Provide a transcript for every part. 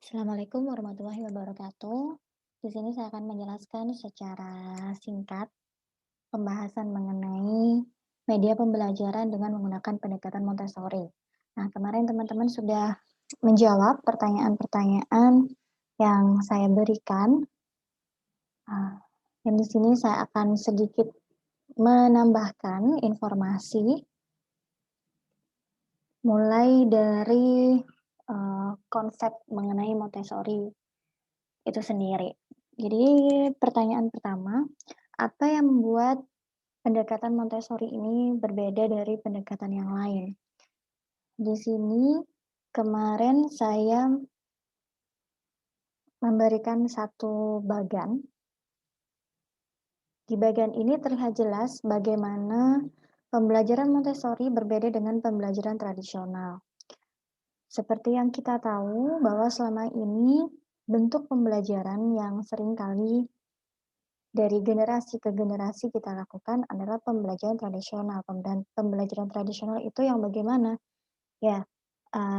Assalamualaikum warahmatullahi wabarakatuh. Di sini saya akan menjelaskan secara singkat pembahasan mengenai media pembelajaran dengan menggunakan pendekatan Montessori. Nah, kemarin teman-teman sudah menjawab pertanyaan-pertanyaan yang saya berikan. Ah, dan di sini saya akan sedikit menambahkan informasi mulai dari konsep mengenai Montessori itu sendiri. Jadi pertanyaan pertama, apa yang membuat pendekatan Montessori ini berbeda dari pendekatan yang lain? Di sini kemarin saya memberikan satu bagan. Di bagan ini terlihat jelas bagaimana pembelajaran Montessori berbeda dengan pembelajaran tradisional. Seperti yang kita tahu bahwa selama ini bentuk pembelajaran yang seringkali dari generasi ke generasi kita lakukan adalah pembelajaran tradisional. Pembelajaran tradisional itu yang bagaimana? Ya,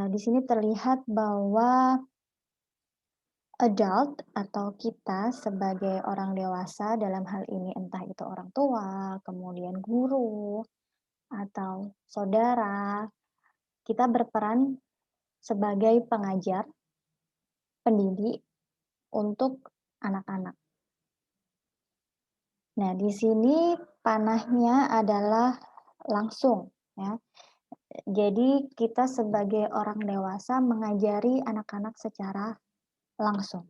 di sini terlihat bahwa adult atau kita sebagai orang dewasa dalam hal ini entah itu orang tua, kemudian guru, atau saudara, kita berperan sebagai pengajar, pendidik untuk anak-anak. Nah, di sini panahnya adalah langsung, ya. Jadi kita sebagai orang dewasa mengajari anak-anak secara langsung.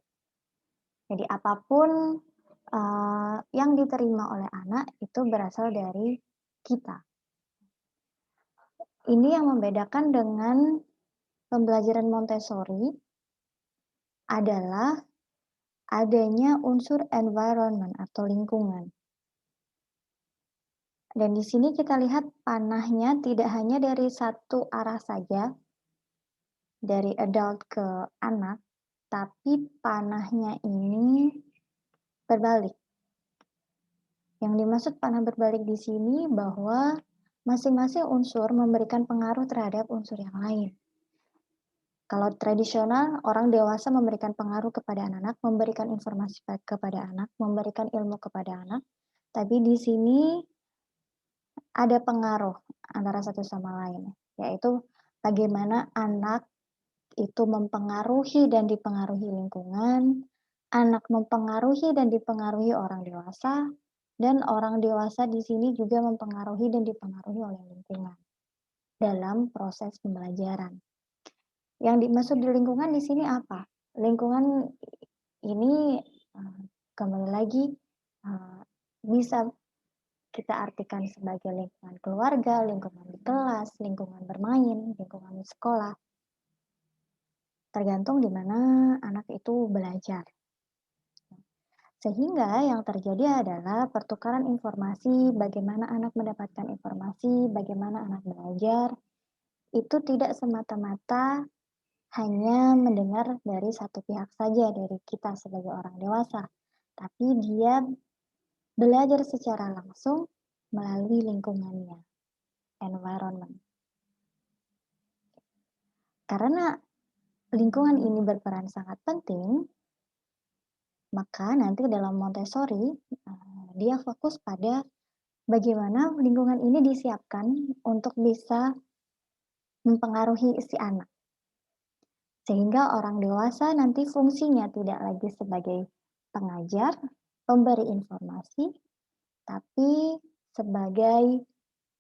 Jadi apapun, yang diterima oleh anak itu berasal dari kita. Ini yang membedakan dengan pembelajaran Montessori adalah adanya unsur environment atau lingkungan. Dan di sini kita lihat panahnya tidak hanya dari satu arah saja, dari adult ke anak, tapi panahnya ini berbalik. Yang dimaksud panah berbalik di sini bahwa masing-masing unsur memberikan pengaruh terhadap unsur yang lain. Kalau tradisional, orang dewasa memberikan pengaruh kepada anak-anak, memberikan informasi kepada anak, memberikan ilmu kepada anak, tapi di sini ada pengaruh antara satu sama lain, yaitu bagaimana anak itu mempengaruhi dan dipengaruhi lingkungan, anak mempengaruhi dan dipengaruhi orang dewasa, dan orang dewasa di sini juga mempengaruhi dan dipengaruhi oleh lingkungan dalam proses pembelajaran. Yang dimaksud di lingkungan di sini apa? Lingkungan ini kembali lagi bisa kita artikan sebagai lingkungan keluarga, lingkungan di kelas, lingkungan bermain, lingkungan di sekolah. Tergantung di mana anak itu belajar. Sehingga yang terjadi adalah pertukaran informasi, bagaimana anak mendapatkan informasi, bagaimana anak belajar, itu tidak semata-mata hanya mendengar dari satu pihak saja, dari kita sebagai orang dewasa, tapi dia belajar secara langsung melalui lingkungannya, environment. Karena lingkungan ini berperan sangat penting, maka nanti dalam Montessori, dia fokus pada bagaimana lingkungan ini disiapkan untuk bisa mempengaruhi si anak. Sehingga orang dewasa nanti fungsinya tidak lagi sebagai pengajar, pemberi informasi, tapi sebagai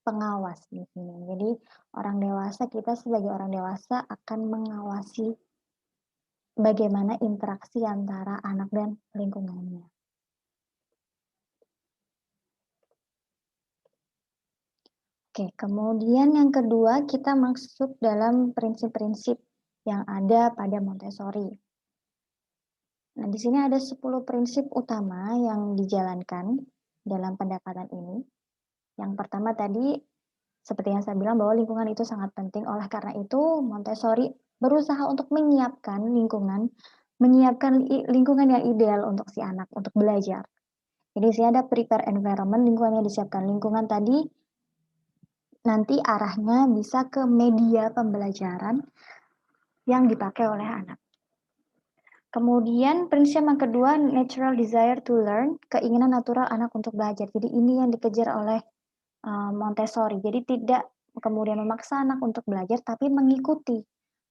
pengawas di sini. Jadi orang dewasa, kita sebagai orang dewasa akan mengawasi bagaimana interaksi antara anak dan lingkungannya. Oke, kemudian yang kedua kita masuk dalam prinsip-prinsip yang ada pada Montessori. Nah, di sini ada 10 prinsip utama yang dijalankan dalam pendekatan ini. Yang pertama tadi, seperti yang saya bilang bahwa lingkungan itu sangat penting, oleh karena itu Montessori berusaha untuk menyiapkan lingkungan yang ideal untuk si anak, untuk belajar. Jadi di sini ada prepare environment, lingkungan yang disiapkan. Lingkungan tadi nanti arahnya bisa ke media pembelajaran yang dipakai oleh anak. Kemudian prinsip yang kedua, natural desire to learn, keinginan natural anak untuk belajar. Jadi ini yang dikejar oleh Montessori. Jadi tidak kemudian memaksa anak untuk belajar, tapi mengikuti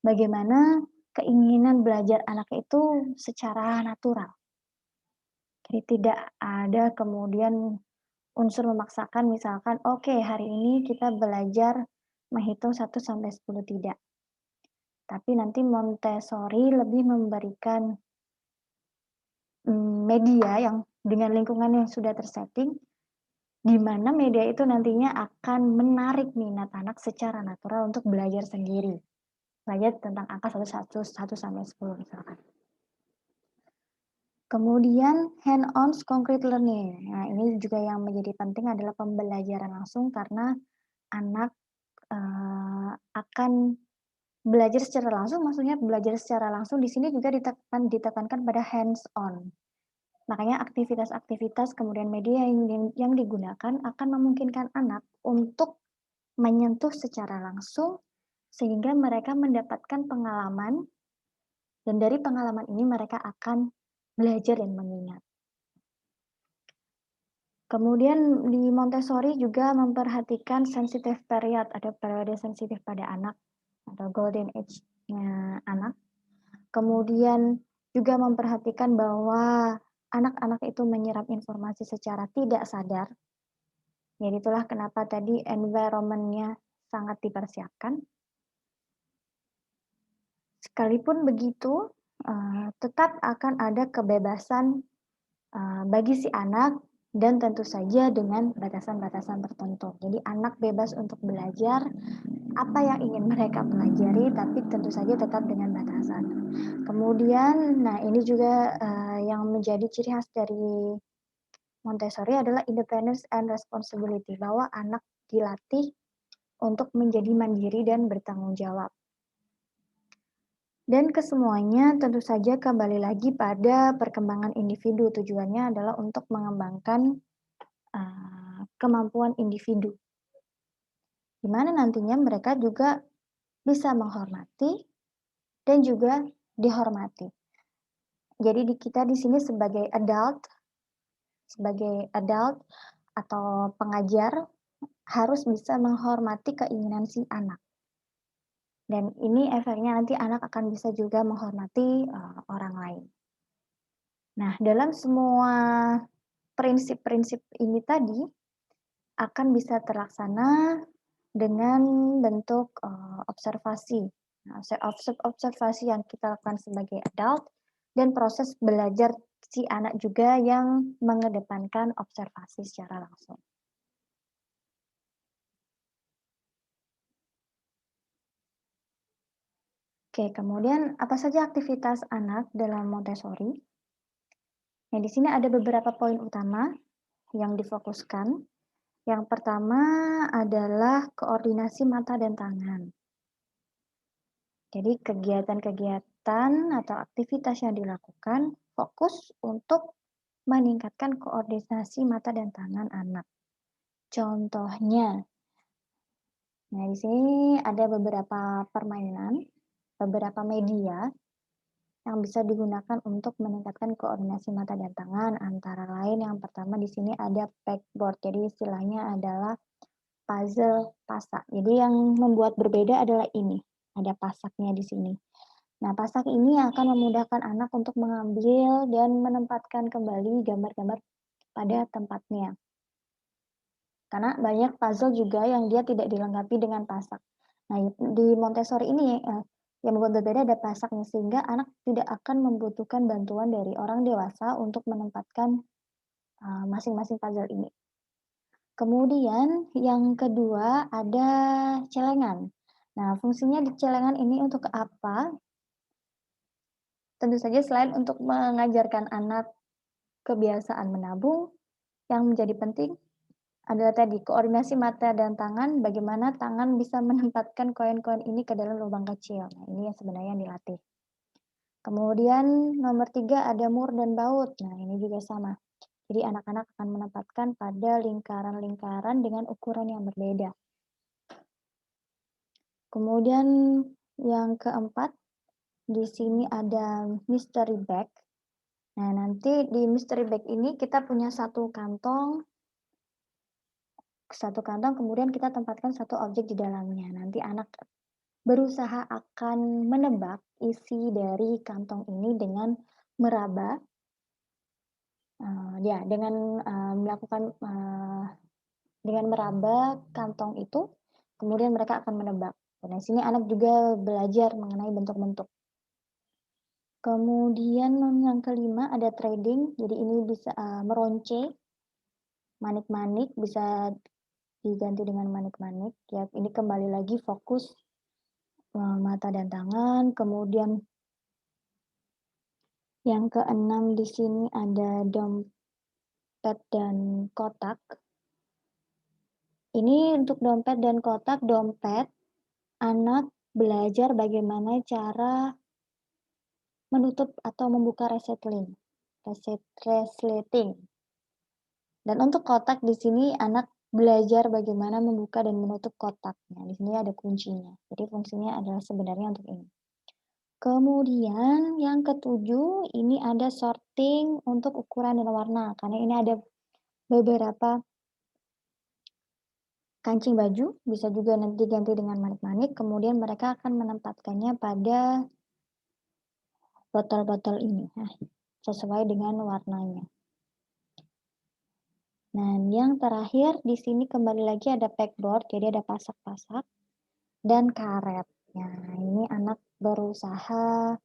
bagaimana keinginan belajar anak itu secara natural. Jadi tidak ada kemudian unsur memaksakan misalkan, "Oke, hari ini kita belajar menghitung 1 sampai 10," tidak. Tapi nanti Montessori lebih memberikan, media yang dengan lingkungan yang sudah tersetting, di mana media itu nantinya akan menarik minat anak secara natural untuk belajar sendiri. Belajar tentang angka 1 sampai 10 misalkan. Kemudian hand-on concrete learning. Nah, ini juga yang menjadi penting adalah pembelajaran langsung karena anak, akan belajar secara langsung, maksudnya belajar secara langsung di sini juga ditekankan pada hands on. Makanya aktivitas-aktivitas kemudian media yang digunakan akan memungkinkan anak untuk menyentuh secara langsung sehingga mereka mendapatkan pengalaman dan dari pengalaman ini mereka akan belajar dan mengingat. Kemudian di Montessori juga memperhatikan sensitive period, ada periode sensitif pada anak atau golden age-nya anak. Kemudian juga memperhatikan bahwa anak-anak itu menyerap informasi secara tidak sadar. Jadi itulah kenapa tadi environment-nya sangat dipersiapkan. Sekalipun begitu, tetap akan ada kebebasan, bagi si anak dan tentu saja dengan batasan-batasan tertentu. Jadi anak bebas untuk belajar apa yang ingin mereka pelajari, tapi tentu saja tetap dengan batasan. Kemudian, nah ini juga, yang menjadi ciri khas dari Montessori adalah independence and responsibility, bahwa anak dilatih untuk menjadi mandiri dan bertanggung jawab. Dan kesemuanya tentu saja kembali lagi pada perkembangan individu, tujuannya adalah untuk mengembangkan, kemampuan individu, di mana nantinya mereka juga bisa menghormati dan juga dihormati. Jadi kita di sini sebagai adult atau pengajar harus bisa menghormati keinginan si anak. Dan ini efeknya nanti anak akan bisa juga menghormati, orang lain. Nah, dalam semua prinsip-prinsip ini tadi akan bisa terlaksana dengan bentuk, observasi. Nah, observasi yang kita lakukan sebagai adult dan proses belajar si anak juga yang mengedepankan observasi secara langsung. Oke, kemudian apa saja aktivitas anak dalam Montessori? Nah, di sini ada beberapa poin utama yang difokuskan. Yang pertama adalah koordinasi mata dan tangan. Jadi kegiatan-kegiatan atau aktivitas yang dilakukan fokus untuk meningkatkan koordinasi mata dan tangan anak. Contohnya, nah di sini ada beberapa permainan, beberapa media yang bisa digunakan untuk meningkatkan koordinasi mata dan tangan, antara lain yang pertama di sini ada pegboard. Jadi istilahnya adalah puzzle pasak. Jadi yang membuat berbeda adalah ini, ada pasaknya di sini. Nah, pasak ini akan memudahkan anak untuk mengambil dan menempatkan kembali gambar-gambar pada tempatnya. Karena banyak puzzle juga yang dia tidak dilengkapi dengan pasak. Nah, di Montessori ini, yang membuat berbeda ada pasaknya, sehingga anak tidak akan membutuhkan bantuan dari orang dewasa untuk menempatkan, masing-masing puzzle ini. Kemudian yang kedua ada celengan. Nah, fungsinya di celengan ini untuk apa? Tentu saja selain untuk mengajarkan anak kebiasaan menabung, yang menjadi penting adalah tadi koordinasi mata dan tangan, bagaimana tangan bisa menempatkan koin-koin ini ke dalam lubang kecil. Nah, ini yang sebenarnya yang dilatih. Kemudian nomor 3 ada mur dan baut. Nah, ini juga sama. Jadi anak-anak akan menempatkan pada lingkaran-lingkaran dengan ukuran yang berbeda. Kemudian yang keempat Di sini ada mystery bag. Nah, nanti di mystery bag ini kita punya satu kantong kemudian kita tempatkan satu objek di dalamnya. Nanti anak berusaha akan menebak isi dari kantong ini dengan meraba, ya dengan, melakukan, dengan meraba kantong itu, kemudian mereka akan menebak. Dan di sini anak juga belajar mengenai bentuk-bentuk. Kemudian yang kelima ada trading, jadi ini bisa, meronce, manik-manik bisa diganti dengan manik-manik, ya ini kembali lagi fokus, mata dan tangan. Kemudian yang keenam di sini ada dompet dan kotak. Ini untuk dompet dan kotak, dompet, anak belajar bagaimana cara menutup atau membuka resleting. Dan untuk kotak di sini anak belajar bagaimana membuka dan menutup kotaknya. Di sini ada kuncinya. Jadi fungsinya adalah sebenarnya untuk ini. Kemudian yang ketujuh ini ada sorting untuk ukuran dan warna. Karena ini ada beberapa kancing baju, bisa juga nanti diganti dengan manik-manik. Kemudian mereka akan menempatkannya pada botol-botol ini. Nah, sesuai dengan warnanya. Nah, yang terakhir di sini kembali lagi ada pegboard, jadi ada pasak-pasak dan karet. Nah, ini anak berusaha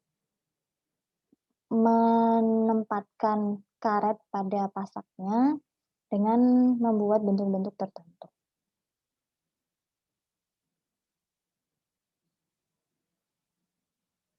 menempatkan karet pada pasaknya dengan membuat bentuk-bentuk tertentu.